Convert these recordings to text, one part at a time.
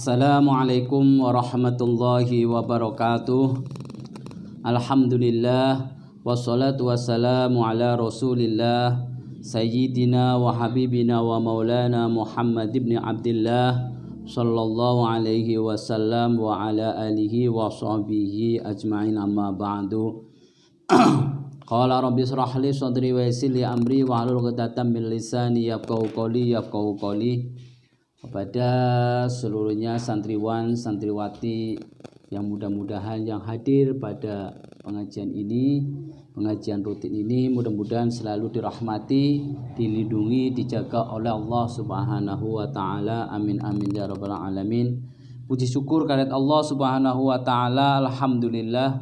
Assalamualaikum warahmatullahi wabarakatuh. Alhamdulillah wassalatu wassalamu ala Rasulillah Sayyidina wa habibina wa maulana Muhammad ibn Abdillah sallallahu alaihi wasallam wa ala alihi wa sahbihi ajma'in, amma ba'du. Qala rabbi israh li sadri wa yassir li amri wa hlul 'uqdatam min lisani yafqahu qawli. Kepada seluruhnya santriwan santriwati yang mudah-mudahan yang hadir pada pengajian ini, pengajian rutin ini, mudah-mudahan selalu dirahmati, dilindungi, dijaga oleh Allah Subhanahu wa taala. Amin amin ya rabbal alamin. Puji syukur kehadirat Allah Subhanahu wa taala. Alhamdulillah,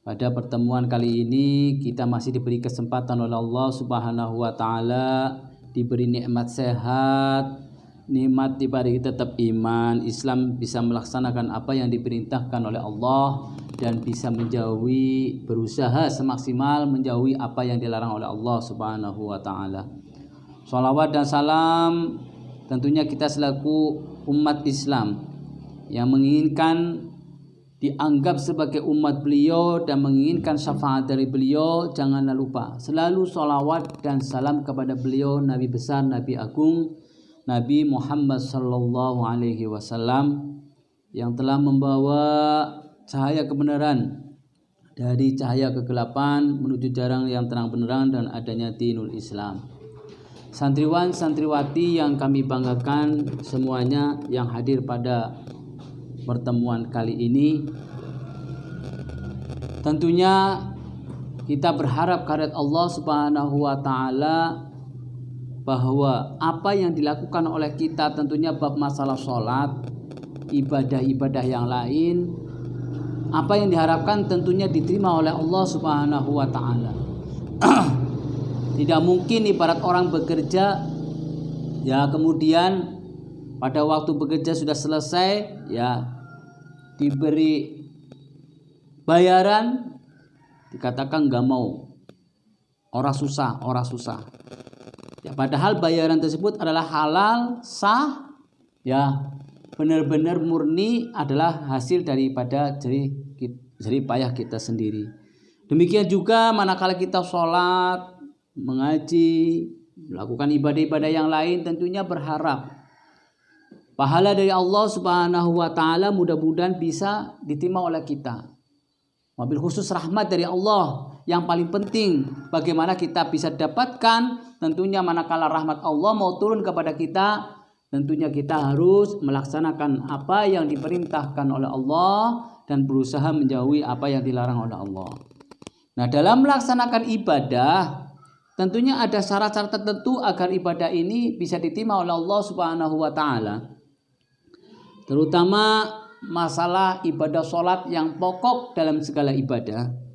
pada pertemuan kali ini kita masih diberi kesempatan oleh Allah Subhanahu wa taala, diberi nikmat sehat, nikmat diberi tetap iman, Islam, bisa melaksanakan apa yang diperintahkan oleh Allah dan bisa menjauhi, berusaha semaksimal menjauhi apa yang dilarang oleh Allah Subhanahu wa taala. Shalawat dan salam tentunya kita selaku umat Islam yang menginginkan dianggap sebagai umat beliau dan menginginkan syafaat dari beliau, janganlah lupa selalu sholawat dan salam kepada beliau, Nabi besar, Nabi agung, Nabi Muhammad sallallahu alaihi wasallam, yang telah membawa cahaya kebenaran dari cahaya kegelapan menuju jalan yang terang benderang dan adanya dinul Islam. Santriwan santriwati yang kami banggakan semuanya yang hadir pada pertemuan kali ini, tentunya kita berharap kehadirat Allah Subhanahu wa taala bahwa apa yang dilakukan oleh kita tentunya bab masalah sholat, ibadah-ibadah yang lain, apa yang diharapkan tentunya diterima oleh Allah Subhanahu wa taala. Tidak mungkin ibarat orang bekerja, ya kemudian pada waktu bekerja sudah selesai, ya diberi bayaran, dikatakan nggak mau, orang susah. Ya, padahal bayaran tersebut adalah halal, sah, ya benar-benar murni adalah hasil daripada jerih payah kita sendiri. Demikian juga manakala kita sholat, mengaji, melakukan ibadah-ibadah yang lain, tentunya berharap pahala dari Allah Subhanahu wa taala mudah-mudahan bisa diterima oleh kita. Wabil khusus rahmat dari Allah yang paling penting, bagaimana kita bisa dapatkan. Tentunya manakala rahmat Allah mau turun kepada kita, tentunya kita harus melaksanakan apa yang diperintahkan oleh Allah dan berusaha menjauhi apa yang dilarang oleh Allah. Nah, dalam melaksanakan ibadah tentunya ada syarat-syarat tertentu agar ibadah ini bisa diterima oleh Allah Subhanahu wa taala. Terutama masalah ibadah sholat yang pokok dalam segala ibadah.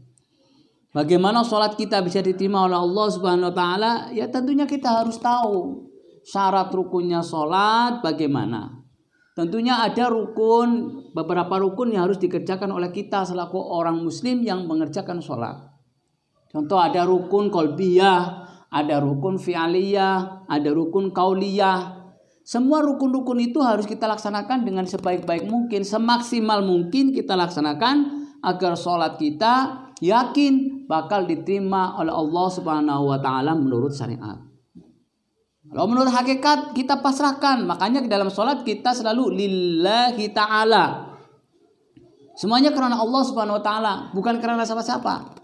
Bagaimana sholat kita bisa diterima oleh Allah Subhanahu wa taala? Ya tentunya kita harus tahu syarat rukunnya sholat bagaimana. Tentunya ada rukun, beberapa rukun yang harus dikerjakan oleh kita selaku orang muslim yang mengerjakan sholat. Contoh, ada rukun qalbiyah, ada rukun fi'aliyah, ada rukun qauliyah. Semua rukun-rukun itu harus kita laksanakan dengan sebaik-baik mungkin, semaksimal mungkin kita laksanakan agar sholat kita yakin bakal diterima oleh Allah Subhanahu wa taala menurut syariat. Kalau menurut hakikat kita pasrahkan, makanya di dalam sholat kita selalu lillahi ta'ala. Semuanya karena Allah Subhanahu wa taala, bukan karena siapa-siapa.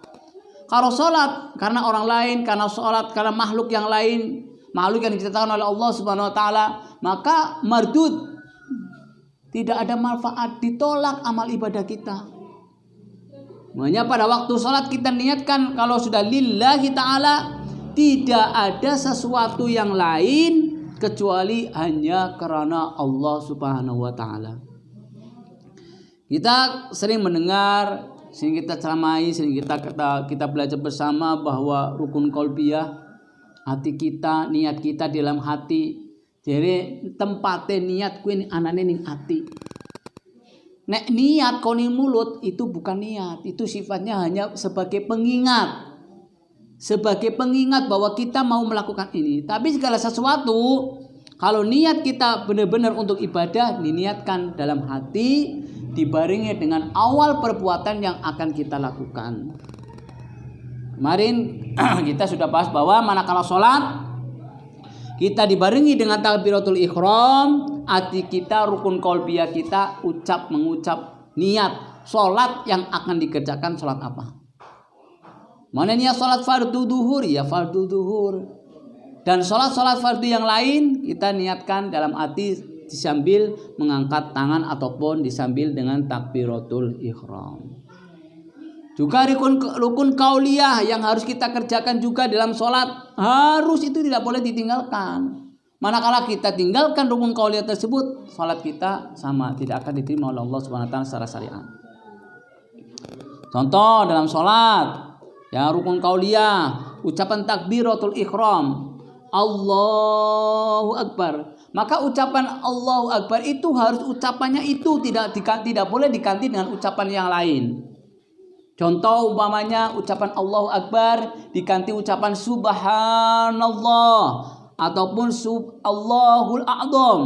Kalau sholat karena orang lain, karena sholat karena makhluk yang lain, makhluk yang diciptakan oleh Allah Subhanahu wa taala, maka mardud, tidak ada manfaat, ditolak amal ibadah kita. Makanya pada waktu sholat kita niatkan kalau sudah lillahi ta'ala, tidak ada sesuatu yang lain kecuali hanya karena Allah Subhanahu wa ta'ala. Kita sering mendengar, sering kita ceramai, sering kita belajar bersama bahwa rukun qalbiyah, hati kita, niat kita di dalam hati. Jadi tempatnya niat kuwi anane ning hati. Nek niat kau ning mulut itu bukan niat, itu sifatnya hanya sebagai pengingat. Sebagai pengingat bahwa kita mau melakukan ini. Tapi segala sesuatu Kalau niat kita benar-benar untuk ibadah, diniatkan dalam hati, dibarengi dengan awal perbuatan yang akan kita lakukan. Kemarin kita sudah bahas bahwa manakala sholat kita dibarengi dengan takbiratul ihram, hati kita, rukun qalbiyah kita mengucap niat sholat yang akan dikerjakan sholat apa. Mana niat sholat fardu duhur, ya fardu duhur. Dan sholat fardu yang lain kita niatkan dalam hati disambil mengangkat tangan ataupun disambil dengan takbiratul ihram. Juga rukun qauliyah yang harus kita kerjakan juga dalam sholat, harus itu tidak boleh ditinggalkan. Manakala kita tinggalkan rukun qauliyah tersebut, sholat kita sama tidak akan diterima oleh Allah Subhanahu wa taala secara syariat. Contoh dalam sholat, ya rukun qauliyah, ucapan takbiratul ihram, Allahu Akbar. Maka ucapan Allahu Akbar itu harus ucapannya itu tidak boleh diganti dengan ucapan yang lain. Contoh umpamanya ucapan Allahu Akbar diganti ucapan Subhanallah ataupun Allahul A'zam.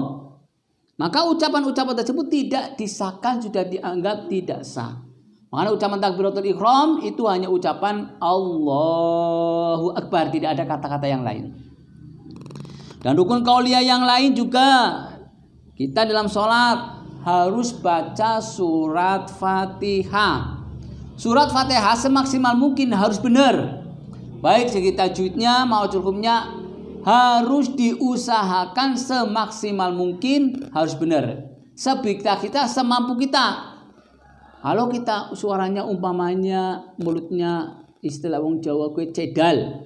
Maka ucapan-ucapan tersebut tidak disahkan, sudah dianggap tidak sah. Makanya ucapan takbiratul ihram itu hanya ucapan Allahu Akbar, tidak ada kata-kata yang lain. Dan rukun qauliyah yang lain juga kita dalam sholat harus baca surat Fatihah. Surat Fatihah semaksimal mungkin harus benar. Baik segi tajwidnya maupun hukumnya harus diusahakan semaksimal mungkin harus benar. Sebisa kita semampu kita. Kalau kita suaranya umpamanya mulutnya istilah wong Jawa kue cedal.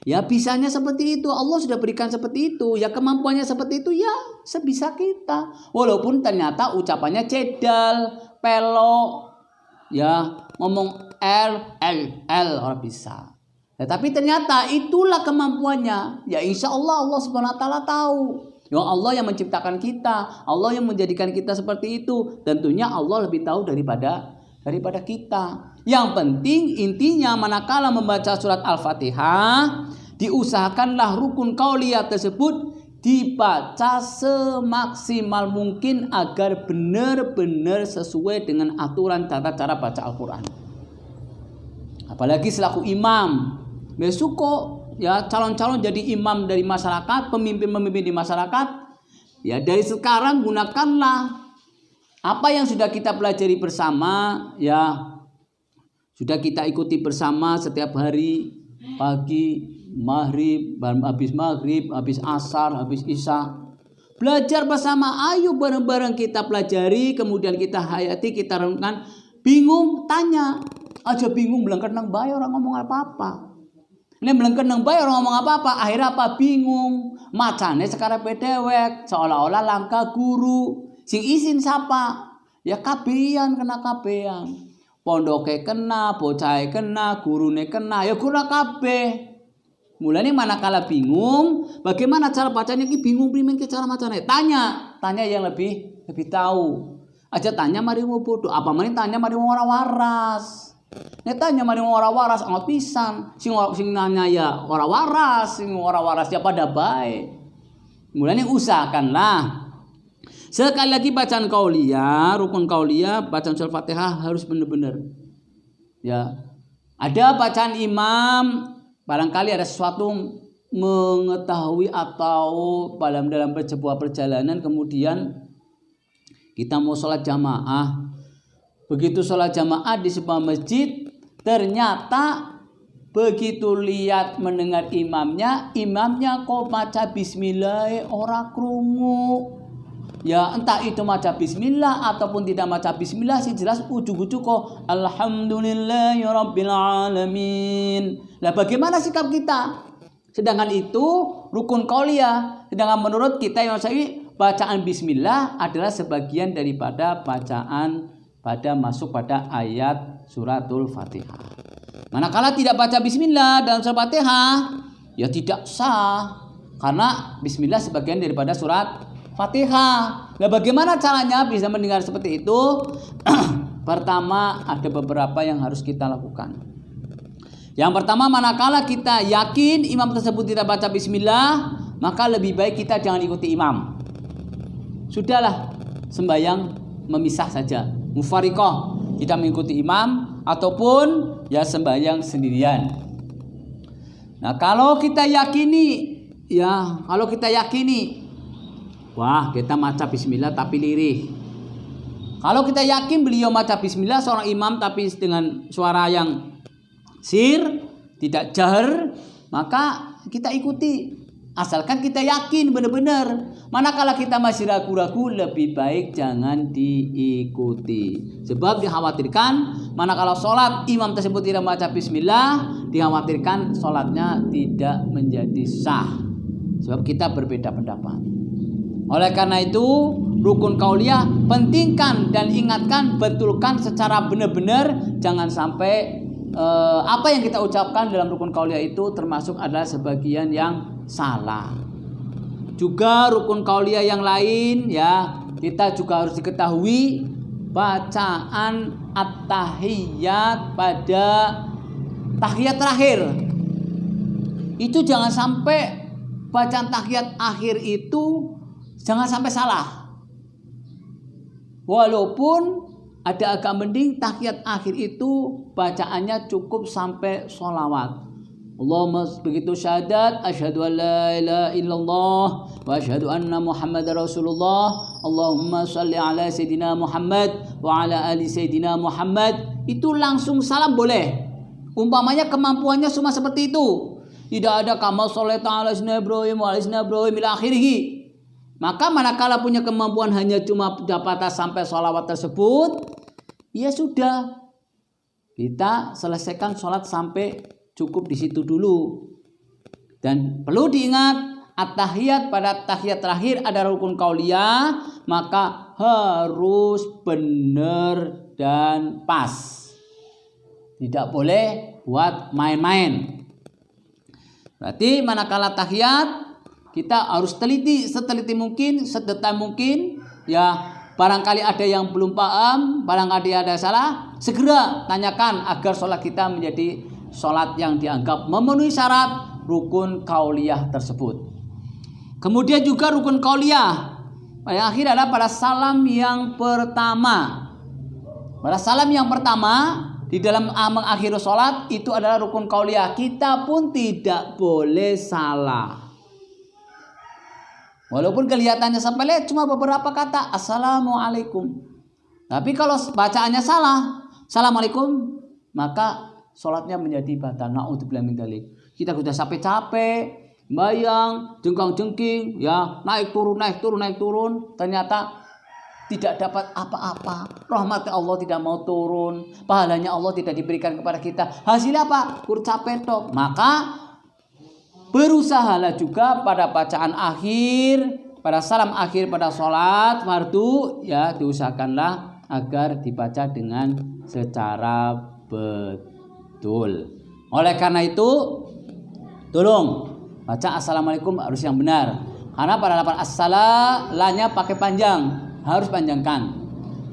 Ya bisanya seperti itu, Allah sudah berikan seperti itu. Ya kemampuannya seperti itu, ya sebisa kita. Walaupun ternyata ucapannya cedal, pelok, ya ngomong L orang bisa. Ya, tapi ternyata itulah kemampuannya. Ya insya Allah Subhanahu wa taala tahu. Ya Allah yang menciptakan kita, Allah yang menjadikan kita seperti itu. Tentunya Allah lebih tahu daripada kita. Yang penting intinya manakala membaca surat Al-Fatihah, diusahakanlah rukun qauliyah tersebut dibaca semaksimal mungkin agar benar-benar sesuai dengan aturan tata cara baca Al-Quran. Apalagi selaku imam, besok kok ya calon-calon jadi imam dari masyarakat, pemimpin-pemimpin di masyarakat, ya dari sekarang gunakanlah apa yang sudah kita pelajari bersama, ya sudah kita ikuti bersama setiap hari, pagi, maghrib, habis asar, habis isya. Belajar bersama, ayo bareng-bareng kita pelajari, kemudian kita hayati, kita renungkan. Bingung, tanya. Aja bingung, belengker nang bae orang ngomong apa-apa. Ini belengker nang bae orang ngomong apa-apa, akhirnya apa? Bingung. Macane sekarang bedewek, seolah-olah langka guru. Sing izin siapa? Ya kabehan kena kabehan. Pondoke kena, bocahe kena, gurune kena, ya guru kabeh. Mulanya manakala bingung, bagaimana cara bacanya ki bingung primen ke cara macane? Tanya yang lebih tahu. Aja tanya mari mau bodoh, apa mari tanya mari mau ora waras. Nek tanya mari mau ora waras angot pisan. Sing nanya ya ora waras, sing ora waras ya pada baik. Mulanya usahakanlah. Sekali lagi bacaan qauliyah, rukun qauliyah, bacaan surat Fatihah harus benar-benar. Ya. Ada bacaan imam, barangkali ada sesuatu mengetahui atau dalam sebuah perjalanan kemudian kita mau sholat jamaah. Begitu sholat jamaah di sebuah masjid, ternyata begitu lihat mendengar imamnya kok maca bismillah ora krungu. Ya entah itu maca bismillah ataupun tidak maca bismillah, sih jelas ujug-ujug kok alhamdulillahirabbil alamin. Lah bagaimana sikap kita? Sedangkan itu rukun qauliyah. Sedangkan menurut kita yang bacaan bismillah adalah sebagian daripada bacaan masuk pada ayat suratul Fatihah. Manakala tidak baca bismillah dalam surat Fatihah, ya tidak sah karena bismillah sebagian daripada surat Fatihah. Nah, bagaimana caranya bisa mendengar seperti itu? Pertama, ada beberapa yang harus kita lakukan. Yang pertama, manakala kita yakin imam tersebut tidak baca bismillah, maka lebih baik kita jangan ikuti imam. Sudahlah, sembahyang memisah saja, mufariqah, kita mengikuti imam ataupun ya sembahyang sendirian. Nah, kalau kita yakini, wah, kita maca bismillah tapi lirih. Kalau kita yakin beliau maca bismillah seorang imam tapi dengan suara yang sir, tidak jahar, maka kita ikuti. Asalkan kita yakin benar-benar. Manakala kita masih ragu-ragu, lebih baik jangan diikuti. Sebab dikhawatirkan manakala sholat imam tersebut tidak membaca bismillah, dikhawatirkan sholatnya tidak menjadi sah. Sebab kita berbeda pendapat. Oleh karena itu, rukun qauliyah pentingkan dan ingatkan, betulkan secara benar-benar. Jangan sampai apa yang kita ucapkan dalam rukun qauliyah itu termasuk adalah sebagian yang salah. Juga rukun qauliyah yang lain ya, kita juga harus diketahui bacaan at-tahiyyat pada tahiyat terakhir. Itu jangan sampai bacaan tahiyat akhir itu jangan sampai salah. Walaupun ada agak mending tahiyat akhir itu bacaannya cukup sampai sholawat. Allahumma begitu syahadat, asyhadu an la ilaha illallah wa asyhadu anna Muhammadar Rasulullah. Allahumma shalli ala sayyidina Muhammad wa ala ali sayyidina Muhammad. Itu langsung salam boleh. Umpamanya kemampuannya cuma seperti itu. Tidak ada kama sholata ala sayyidina Ibrahim wa ala sayyidina Ibrahim ila akhirih. Maka manakala punya kemampuan hanya cuma dapat sampai sholawat tersebut, ya sudah, kita selesaikan sholat sampai cukup di situ dulu. Dan perlu diingat, at-tahiyat pada tahiyat terakhir ada rukun qauliyah, maka harus benar dan pas. Tidak boleh buat main-main. Berarti manakala tahiyat kita harus teliti seteliti mungkin, sedetail mungkin ya. Barangkali ada yang belum paham, barangkali ada salah, segera tanyakan agar sholat kita menjadi sholat yang dianggap memenuhi syarat rukun qauliyah tersebut. Kemudian juga rukun qauliyah yang akhir adalah pada salam yang pertama. Pada salam yang pertama di dalam mengakhiri sholat itu adalah rukun qauliyah. Kita pun tidak boleh salah. Walaupun kelihatannya sampai cuma beberapa kata assalamualaikum. Tapi kalau bacaannya salah, assalamualaikum, maka sholatnya menjadi batal. Na'udzubillah min dzalik. Kita sudah capek-capek, bayang, jengkang-jengking, ya, naik turun, ternyata tidak dapat apa-apa. Rahmat Allah tidak mau turun, pahalanya Allah tidak diberikan kepada kita. Hasilnya apa? Capek tok. Maka berusahalah juga pada bacaan akhir, pada salam akhir pada sholat fardu, ya diusahakanlah agar dibaca dengan secara betul. Oleh karena itu, tolong baca assalamualaikum harus yang benar. Karena pada lapan as-salah-nya pakai panjang, harus panjangkan.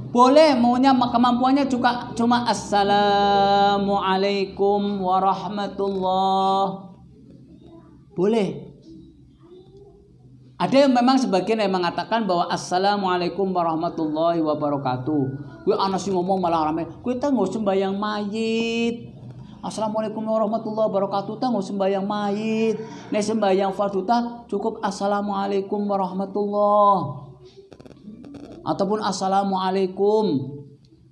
Boleh maunya kemampuannya juga cuma assalamualaikum warahmatullah. Boleh. Ada yang memang sebagian yang mengatakan bahwa assalamualaikum warahmatullahi wabarakatuh. Gue anak sih ngomong malah ramai. Gue tak nggak sembahyang mayit. Assalamualaikum warahmatullahi wabarakatuh. Tak nggak sembahyang mayit. Nih sembahyang fardu tak cukup assalamualaikum warahmatullahi. Ataupun assalamualaikum.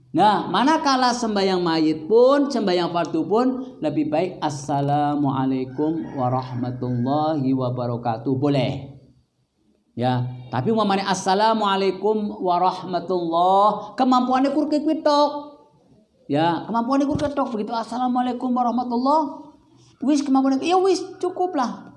Nah, manakala sembahyang mayit pun, sembahyang fardu pun lebih baik assalamualaikum warahmatullahi wabarakatuh. Boleh. Ya, tapi umpamanya assalamualaikum warahmatullahi, kemampuannya kurang tok. Ya, kemampuannya kurang tok begitu assalamualaikum warahmatullahi. Wis kemampuannya ya wis cukuplah.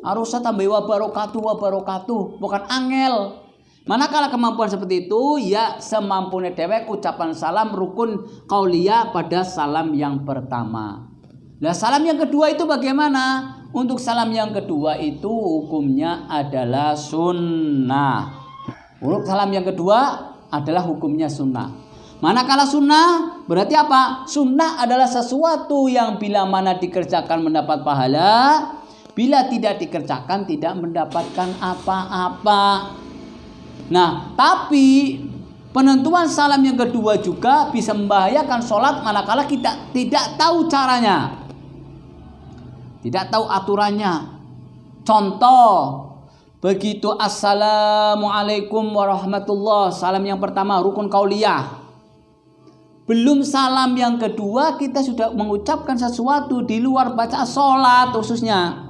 Harusnya tambah wabarakatuh, bukan angel. Manakala kemampuan seperti itu, ya semampunya dewek ucapan salam rukun qauliyah pada salam yang pertama. Nah, salam yang kedua itu bagaimana? Untuk salam yang kedua itu hukumnya adalah sunnah. Untuk salam yang kedua adalah hukumnya sunnah. Manakala sunnah berarti apa? Sunnah adalah sesuatu yang bila mana dikerjakan mendapat pahala, bila tidak dikerjakan tidak mendapatkan apa-apa. Nah, tapi penentuan salam yang kedua juga bisa membahayakan sholat manakala kita tidak tahu caranya, tidak tahu aturannya. Contoh, begitu assalamualaikum warahmatullah, salam yang pertama rukun qauliyah. Belum salam yang kedua kita sudah mengucapkan sesuatu di luar bacaan sholat khususnya.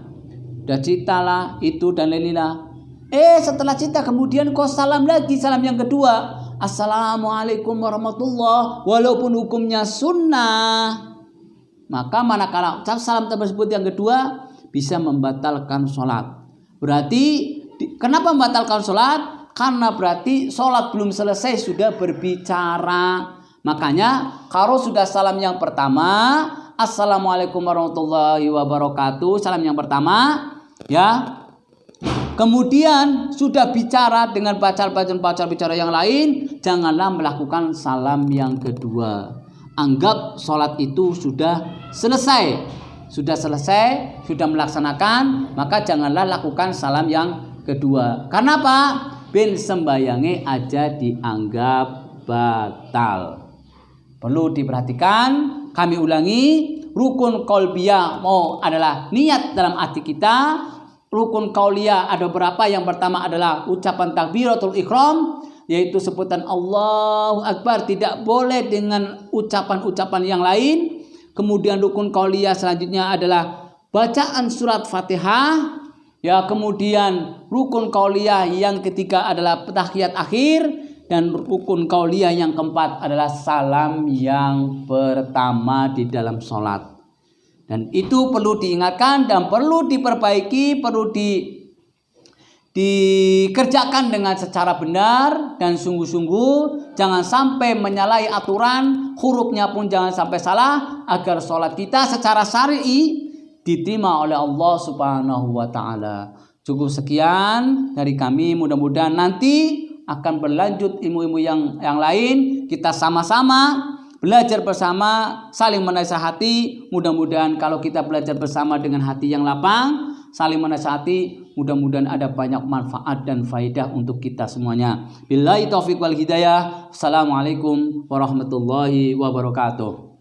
Udah citalah itu dan lain-lain. Setelah cita kemudian kau salam lagi, salam yang kedua, assalamualaikum warahmatullah, walaupun hukumnya sunnah. Maka manakala ucap salam tersebut yang kedua bisa membatalkan sholat. Berarti kenapa membatalkan sholat? Karena berarti sholat belum selesai sudah berbicara. Makanya kalau sudah salam yang pertama, assalamualaikum warahmatullahi wabarakatuh, salam yang pertama, ya. Kemudian sudah bicara dengan pacar bicara yang lain, janganlah melakukan salam yang kedua. Anggap sholat itu sudah selesai, sudah melaksanakan, maka janganlah lakukan salam yang kedua. Karena apa? Ben sembayange aja dianggap batal. Perlu diperhatikan, kami ulangi, rukun qalbiyah adalah niat dalam hati kita. Rukun qauliyah ada berapa? Yang pertama adalah ucapan takbiratul ihram, yaitu sebutan Allahu Akbar, tidak boleh dengan ucapan-ucapan yang lain. Kemudian rukun qauliyah selanjutnya adalah bacaan surat Fatihah. Ya, kemudian rukun qauliyah yang ketiga adalah tahiyat akhir. Dan rukun qauliyah yang keempat adalah salam yang pertama di dalam sholat. Dan itu perlu diingatkan dan perlu diperbaiki, perlu dikerjakan dengan secara benar dan sungguh-sungguh. Jangan sampai menyalahi aturan, hurufnya pun jangan sampai salah, agar sholat kita secara syar'i diterima oleh Allah Subhanahu wa ta'ala. Cukup sekian dari kami, mudah-mudahan nanti akan berlanjut ilmu-ilmu yang lain. Kita sama-sama belajar bersama, saling menasihati. Mudah-mudahan kalau kita belajar bersama dengan hati yang lapang, saling menasihati, mudah-mudahan ada banyak manfaat dan faedah untuk kita semuanya. Billahi taufiq wal hidayah. Assalamualaikum warahmatullahi wabarakatuh.